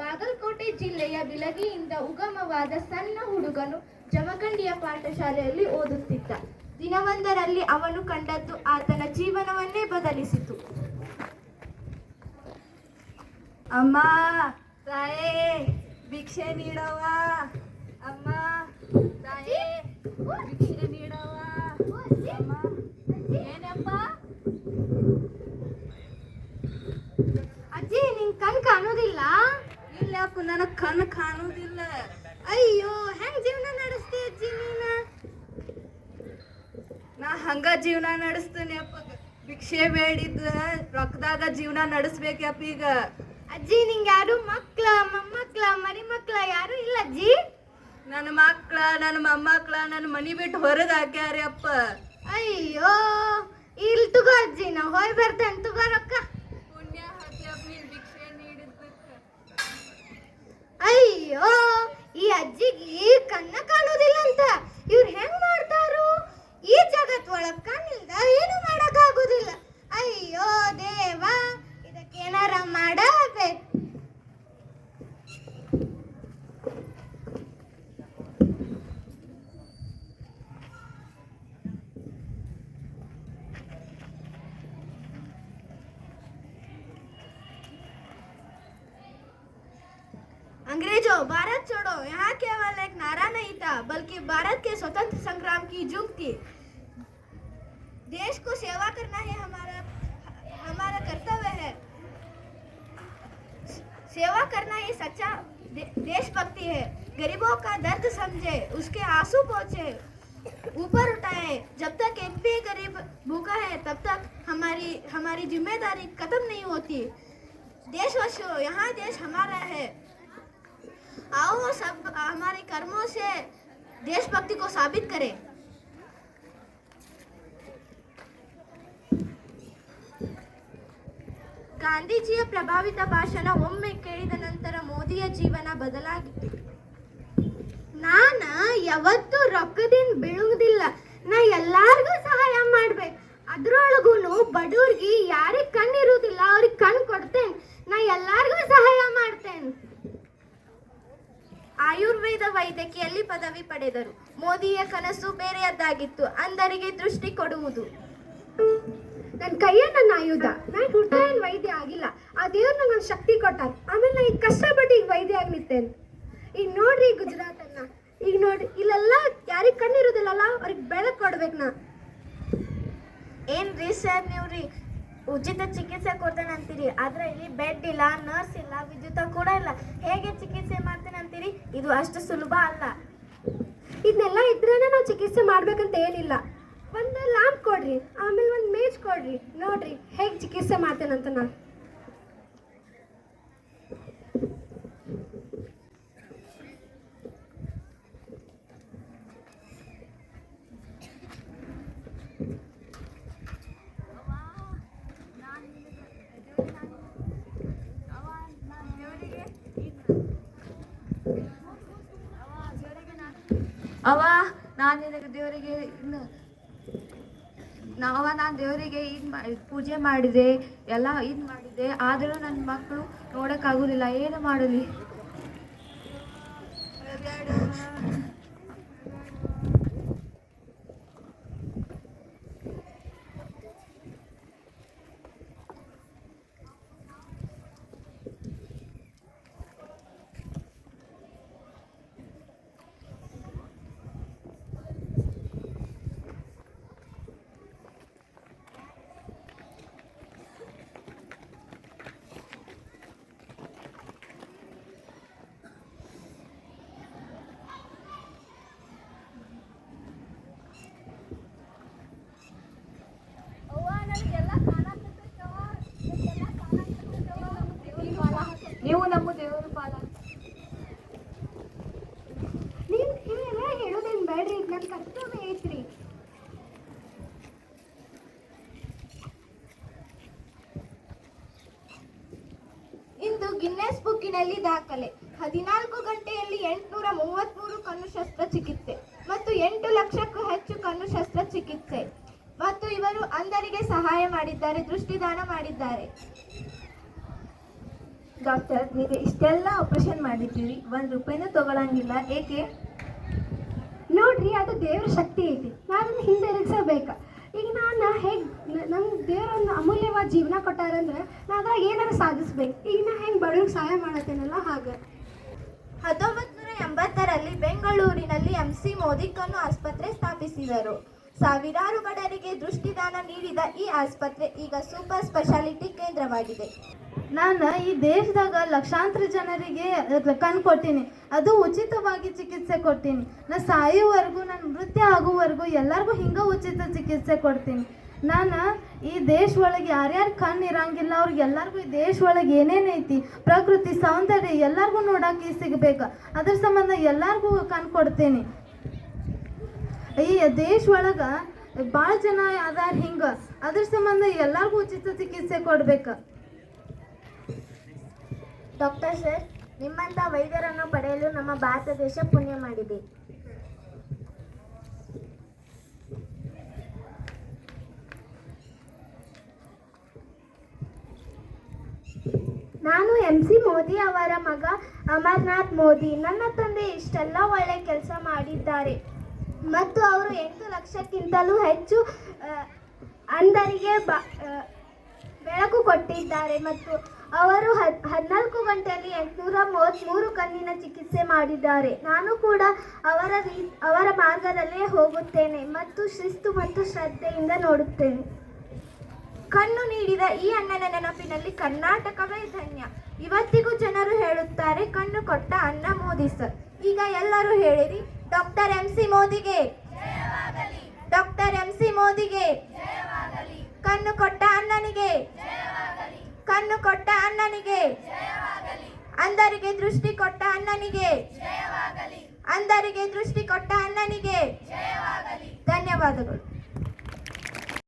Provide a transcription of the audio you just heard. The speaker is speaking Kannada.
ಬಾಗಲಕೋಟೆ ಜಿಲ್ಲೆಯ ಬಿಳಗಿಯಿಂದ ಉಗಮವಾದ ಸಣ್ಣ ಹುಡುಗನು ಜಮಖಂಡಿಯ ಪಾಠಶಾಲೆಯಲ್ಲಿ ಓದುತ್ತಿದ್ದ. ದಿನವೊಂದರಲ್ಲಿ ಅವನು ಕಂಡದ್ದು ಆತನ ಜೀವನವನ್ನೇ ಬದಲಿಸಿತು. ಅಮ್ಮ, ತಾಯೇ, ಭಿಕ್ಷೆ ನೀಡವ್ವ. ಅಮ್ಮ, ತಾಯೇ, ಭಿಕ್ಷೆ ನೀಡವ್ವ. ಅಮ್ಮ, ಏನಪ್ಪ? ಅಜ್ಜಿ, ನಿನ್ ಕಣ್ ಕಾಣೋದಿಲ್ಲ? ಇಲ್ಲಪ್ಪ, ನನಗೆ ಕಣ್ಣು ಕಾಣುವುದಿಲ್ಲ. ಅಯ್ಯೋ, ಹೆಂಗ್ ಜೀವನ ನಡೆಸ್ತಿ ಅಜ್ಜಿ ನೀನ? ನಾ ಹಂಗ ಜೀವನ ನಡೆಸ್ತೇನೆ ಅಪ್ಪ. ಭಿಕ್ಷೆ ಬೇಡಿದ್ದ ರೊಕ್ಕದಾಗ ಜೀವನ ನಡೆಸ್ಬೇಕಪ್ಪ ಈಗ. ಅಜ್ಜಿ, ನಿಂಗೆ ಯಾರು ಮಕ್ಳ, ಮೊಮ್ಮಕ್ಳ, ಮರಿ ಮಕ್ಳ ಯಾರು ಇಲ್ಲ ಅಜ್ಜಿ? ನನ್ನ ಮಕ್ಳ, ನನ್ನ ಮೊಮ್ಮಕ್ಳ ನನ್ನ ಮನಿ ಬಿಟ್ಟು ಹೊರಗೆ ಹಾಕ್ಯಾರಿ ಅಪ್ಪ. ಅಯ್ಯೋ, ಇಲ್ಲಿ ತಗೋ ಅಜ್ಜಿ, ನಾ ಹೋಯ್ ಬರ್ತೇನೆ, ತಗೋ ರೊಕ್ಕ. ಪುಣ್ಯ ಹಾಕಿ ಅಪ್ಪ, ನೀನ್ ಭಿಕ್ಷೆ ನೀಡಿದ್ದಕ್ಕೆ. ಅಯ್ಯೋ, ಈ ಅಜ್ಜಿಗೆ ಕಣ್ಣ ಕಾಣೋದಿಲ್ಲ ಅಂತ ಇವ್ರು ಹೆಂಗ್ ಮಾಡ್ತಾರು? ಈ ಜಗತ್ ಒಳಗ್ ಕಣ್ಣಿಲ್ದ ಏನು ಮಾಡಕ್ ಆಗುದಿಲ್ಲ. ಅಯ್ಯೋ ದೇವ, ಇದಕ್ಕೇನಾರ ಮಾಡಬೇಕು. अंग्रेजों, भारत छोड़ो, यहाँ केवल एक नारा नहीं था बल्कि भारत के स्वतंत्र संग्राम की जंग थी। देश को सेवा करना है हमारा कर्तव्य है। सेवा करना ये सच्चा देशभक्ति है। गरीबों का दर्द समझे, उसके आंसू पोंछे, ऊपर उठाए। जब तक एक भी गरीब भूखा है तब तक हमारी जिम्मेदारी खत्म नहीं होती। देशवासियों, यहाँ देश हमारा है। आओ सब हमारे कर्मों से देशभक्ति को साबित करें। ಗಾಂಧೀಜಿಯ ಪ್ರಭಾವಿತ ಭಾಷಣ ಒಮ್ಮೆ ಕೇಳಿದ ನಂತರ ಮೋದಿಯ ಜೀವನ ಬದಲಾಗಿತ್ತು. ನಾನ ಯಾವತ್ತೂ ರೊಕ್ಕದಿಂದ ಬೀಳುವುದಿಲ್ಲ. ನಾ ಎಲ್ಲಾರ್ಗೂ ಸಹಾಯ ಮಾಡ್ಬೇಕು. ಅದ್ರೊಳಗೂನು ಬಡವ್ರಿಗೆ ಯಾರಿಗೆ ಕಣ್ಣಿರುವುದಿಲ್ಲ ಅವ್ರಿಗೆ ಕಣ್ ಕೊಡ್ತೇನೆ. ನಾ ಎಲ್ಲಾರ್ಗೂ ಸಹಾಯ ಮಾಡ್ತೇನೆ. ಆಯುರ್ವೇದ ವೈದ್ಯಕೀಯಲ್ಲಿ ಪದವಿ ಪಡೆದರು. ಮೋದಿಯ ಕನಸು ಬೇರೆಯದ್ದಾಗಿತ್ತು, ಅಂಧರಿಗೆ ದೃಷ್ಟಿ ಕೊಡುವುದು. ನನ್ನ ಕೈಯ ನನ್ನ ಆಯುಧ. ನಾನು ಹುಟ್ಟ ಏನು ವೈದ್ಯ ಆಗಿಲ್ಲ, ಆ ದೇವ್ರು ನಂಗೆ ಶಕ್ತಿ ಕೊಟ್ಟ. ಆಮೇಲೆ ನಾ ಈಗ ಕಷ್ಟಪಟ್ಟು ಈಗ ವೈದ್ಯ ಆಗಿ ನಿಂತೇನೆ. ಈಗ ನೋಡ್ರಿ ಗುಜರಾತ್ ಅನ್ನ, ಈಗ ನೋಡ್ರಿ ಇಲ್ಲೆಲ್ಲ ಯಾರಿಗೆ ಕಣ್ಣಿರೋದಿಲ್ಲಲ್ಲ ಅವ್ರಿಗೆ ಬೆಳಕು ಕೊಡ್ಬೇಕು. ನಾ ಏನ್ರಿ ಸರ್, ನೀವ್ರಿ ಉಚಿತ ಚಿಕಿತ್ಸೆ ಕೊಡ್ತೇನೆ ಅಂತೀರಿ, ಆದ್ರೆ ಇಲ್ಲಿ ಬೆಡ್ ಇಲ್ಲ, ನರ್ಸ್ ಇಲ್ಲ, ವಿದ್ಯುತ್ ಕೂಡ ಇಲ್ಲ. ಹೇಗೆ ಚಿಕಿತ್ಸೆ ಮಾಡ್ತೇನೆ ಅಂತೀರಿ? ಇದು ಅಷ್ಟು ಸುಲಭ ಅಲ್ಲ. ಇದನ್ನೆಲ್ಲ ಇದ್ರೇನೆ ನಾವು ಚಿಕಿತ್ಸೆ ಮಾಡ್ಬೇಕಂತ ಏನಿಲ್ಲ. ಒಂದು ಲ್ಯಾಂಪ್ ಕೊಡ್ರಿ, ಆಮೇಲೆ ಒಂದು ಮೇಜ್ ಕೊಡ್ರಿ, ನೋಡ್ರಿ ಹೇಗೆ ಚಿಕಿತ್ಸೆ ಮಾಡ್ತೇನಂತ. ನಾನು ಅವ ನಾನು ದೇವರಿಗೆ ನಾನು ದೇವರಿಗೆ ಪೂಜೆ ಮಾಡಿದೆ, ಎಲ್ಲ ಇದು ಮಾಡಿದೆ, ಆದರೂ ನನ್ನ ಮಕ್ಕಳು ನೋಡೋಕ್ಕಾಗೋದಿಲ್ಲ. ಏನು ಮಾಡಲಿ? ನೀವು ನಮ್ಮ ದೇವರ ಪಾಲ. ನೀವು ಇವೆಲ್ಲ ಹೇಳೋದೇನು ಬೇಡ್ರಿ, ನನ್ನ ಕರ್ತವ್ಯ ಐತ್ರಿ. ಇಂದು ಗಿನ್ನೆಸ್ ಬುಕ್ಕಿನಲ್ಲಿ ದಾಖಲೆ 14 ಗಂಟೆಯಲ್ಲಿ 833 ಕಣ್ಣು ಶಸ್ತ್ರಚಿಕಿತ್ಸೆ ಮತ್ತು 8 ಲಕ್ಷಕ್ಕೂ ಹೆಚ್ಚು ಕಣ್ಣು ಶಸ್ತ್ರಚಿಕಿತ್ಸೆ. ಮತ್ತು ಇವರು ಅಂಧರಿಗೆ ಸಹಾಯ ಮಾಡಿದ್ದಾರೆ, ದೃಷ್ಟಿದಾನ ಮಾಡಿದ್ದಾರೆ. ಡಾಕ್ಟರ್, ನೀವು ಇಷ್ಟೆಲ್ಲ ಆಪರೇಷನ್ ಮಾಡಿದ್ದೀರಿ, 1 ರೂಪಾಯಿನೂ ತಗೊಳಂಗಿಲ್ಲ, ಏಕೆ? ನೋಡ್ರಿ, ಅದು ದೇವ್ರ ಶಕ್ತಿ ಐತಿ. ನಾನು ಹಿಂದಿರುಗಿಸಬೇಕು. ಈಗ ನಾನು ಹೇಗೆ ನಂಗೆ ದೇವರೊಂದು ಅಮೂಲ್ಯವಾದ ಜೀವನ ಕೊಟ್ಟಾರಂದ್ರೆ ನಾ ಅದ್ರಾಗ ಏನಾರು ಸಾಧಿಸ್ಬೇಕು. ಈಗ ನಾ ಹೆಂಗೆ ಬಡವ್ರಿಗೆ ಸಹಾಯ ಮಾಡತ್ತೇನಲ್ಲ ಹಾಗೆ. 1980ರಲ್ಲಿ ಬೆಂಗಳೂರಿನಲ್ಲಿ MC ಮೋದಿ ಕಣ್ಣು ಆಸ್ಪತ್ರೆ ಸ್ಥಾಪಿಸಿದರು. ಸಾವಿರಾರು ಬಡವರಿಗೆ ದೃಷ್ಟಿದಾನ ನೀಡಿದ ಈ ಆಸ್ಪತ್ರೆ ಈಗ ಸೂಪರ್ ಸ್ಪೆಷಾಲಿಟಿ ಕೇಂದ್ರವಾಗಿದೆ. ನಾನು ಈ ದೇಶದಾಗ ಲಕ್ಷಾಂತರ ಜನರಿಗೆ ಕಣ್ಣು ಕೊಟ್ಟೀನಿ, ಅದು ಉಚಿತವಾಗಿ ಚಿಕಿತ್ಸೆ ಕೊಡ್ತೀನಿ. ನಾನು ಸಾಯೋವರೆಗೂ, ನಾನು ಮೃತ್ಯು ಆಗೋವರೆಗೂ ಎಲ್ಲರಿಗೂ ಹಿಂಗೆ ಉಚಿತ ಚಿಕಿತ್ಸೆ ಕೊಡ್ತೀನಿ. ನಾನು ಈ ದೇಶ ಒಳಗೆ ಯಾರ್ಯಾರು ಕಣ್ಣು ಇರಂಗಿಲ್ಲ ಅವ್ರಿಗೆಲ್ಲರಿಗೂ ಈ ದೇಶ ಒಳಗೆ ಏನೇನೈತಿ ಪ್ರಕೃತಿ ಸೌಂದರ್ಯ ಎಲ್ಲರಿಗೂ ನೋಡೋಕೆ ಸಿಗಬೇಕು. ಅದ್ರ ಸಂಬಂಧ ಎಲ್ಲರಿಗೂ ಕಣ್ಣು ಕೊಡ್ತೀನಿ. ಈ ದೇಶ ಒಳಗೆ ಭಾಳ ಜನ ಅದಾರ ಹಿಂಗೆ, ಅದ್ರ ಸಂಬಂಧ ಎಲ್ಲರಿಗೂ ಉಚಿತ ಚಿಕಿತ್ಸೆ ಕೊಡ್ಬೇಕು. ಡಾಕ್ಟರ್ ಸರ್, ನಿಮ್ಮಂಥ ವೈದ್ಯರನ್ನು ಪಡೆಯಲು ನಮ್ಮ ಭಾರತ ದೇಶ ಪುಣ್ಯ ಮಾಡಿದೆ. ನಾನು MC ಮೋದಿ ಅವರ ಮಗ ಅಮರ್ನಾಥ್ ಮೋದಿ. ನನ್ನ ತಂದೆ ಇಷ್ಟೆಲ್ಲ ಒಳ್ಳೆ ಕೆಲಸ ಮಾಡಿದ್ದಾರೆ ಮತ್ತು ಅವರು 8 ಲಕ್ಷಕ್ಕಿಂತಲೂ ಹೆಚ್ಚು ಅಂಧರಿಗೆ ಬೆಳಕು ಕೊಟ್ಟಿದ್ದಾರೆ ಮತ್ತು ಅವರು 14 ಗಂಟೆಯಲ್ಲಿ 833 ಕಣ್ಣಿನ ಚಿಕಿತ್ಸೆ ಮಾಡಿದ್ದಾರೆ. ನಾನು ಕೂಡ ಅವರ ಮಾರ್ಗದಲ್ಲೇ ಹೋಗುತ್ತೇನೆ ಮತ್ತು ಶಿಸ್ತು ಮತ್ತು ಶ್ರದ್ಧೆಯಿಂದ ನೋಡುತ್ತೇನೆ. ಕಣ್ಣು ನೀಡಿದ ಈ ಅಣ್ಣನ ನೆನಪಿನಲ್ಲಿ ಕರ್ನಾಟಕವೇ ಧನ್ಯ. ಇವತ್ತಿಗೂ ಜನರು ಹೇಳುತ್ತಾರೆ, ಕಣ್ಣು ಕೊಟ್ಟ ಅಣ್ಣ ಮೋದಿ ಸರ್. ಈಗ ಎಲ್ಲರೂ ಹೇಳಿರಿ, ಡಾಕ್ಟರ್ MC ಮೋದಿಗೆ, ಡಾಕ್ಟರ್ MC ಮೋದಿಗೆ, ಕಣ್ಣು ಕೊಟ್ಟ ಅಣ್ಣನಿಗೆ, ಕಣ್ಣು ಕೊಟ್ಟ ಅಣ್ಣನಿಗೆ, ಅಂಧರಿಗೆ ದೃಷ್ಟಿ ಕೊಟ್ಟ ಅಣ್ಣನಿಗೆ, ಅಂಧರಿಗೆ ದೃಷ್ಟಿ ಕೊಟ್ಟ ಅಣ್ಣನಿಗೆ ಧನ್ಯವಾದಗಳು.